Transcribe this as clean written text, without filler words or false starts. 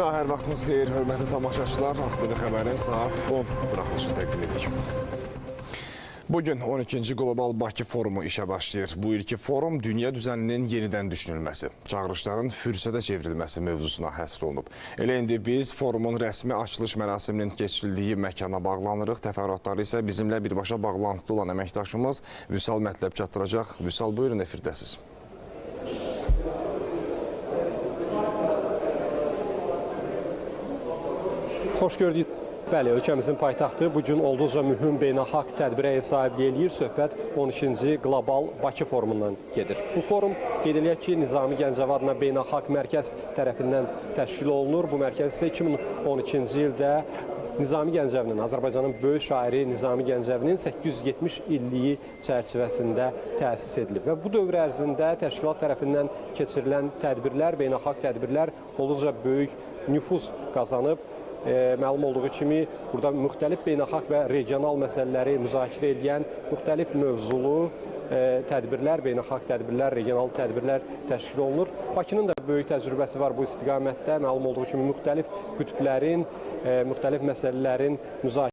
daha hər vaxtınız xeyir, hörmətli tamaşaçılar. ASTV xəbərin saat 10 buraxılışı təqdim edirik. Bugün 12-ci Qlobal Bakı forumu işə başlayır. Bu ilki forum dünya düzəninin yenidən düşünülməsi, çağırışların fürsətə çevrilməsi mövzusuna həsr olunub. Elə indi biz forumun rəsmi açılış mərasiminin keçirildiyi məkana bağlanırıq. Təfərrüatları isə bizimlə birbaşa bağlantıda olan əməkdaşımız Vüsal Mətləb çatdıracaq. Vüsal, buyurun, efirdəsiz. Xoş gördük. Bəli, ölkəmizin paytaxtı bugün olduqca mühüm beynəlxalq tədbirə ev sahibliyi eləyir. Söhbət 12-ci Qlobal Bakı forumundan gedir. Bu forum qeyd eləyək ki, Nizami Gəncəvi adına beynəlxalq mərkəz tərəfindən təşkil olunur. Bu mərkəz isə 2012-ci ildə Nizami Gəncəvinin, Azərbaycanın böyük şairi Nizami Gəncəvinin 870 illiyi çərçivəsində təsis edilib. Və bu dövr ərzində təşkilat tərəfindən keçirilən tədbirlər, beynəlxalq tədbirlər olduqca böyük nüfuz qazanıb. Məlum olduğu kimi, burada müxtəlif beynəlxalq və regional məsələləri müzakirə edən müxtəlif mövzulu tədbirlər, beynəlxalq tədbirlər, regional tədbirlər təşkil olunur. Bakının da böyük təcrübəsi var bu istiqamətdə. Məlum olduğu kimi, müxtəlif qütblərin, müxtəlif məsələlərin müzakirə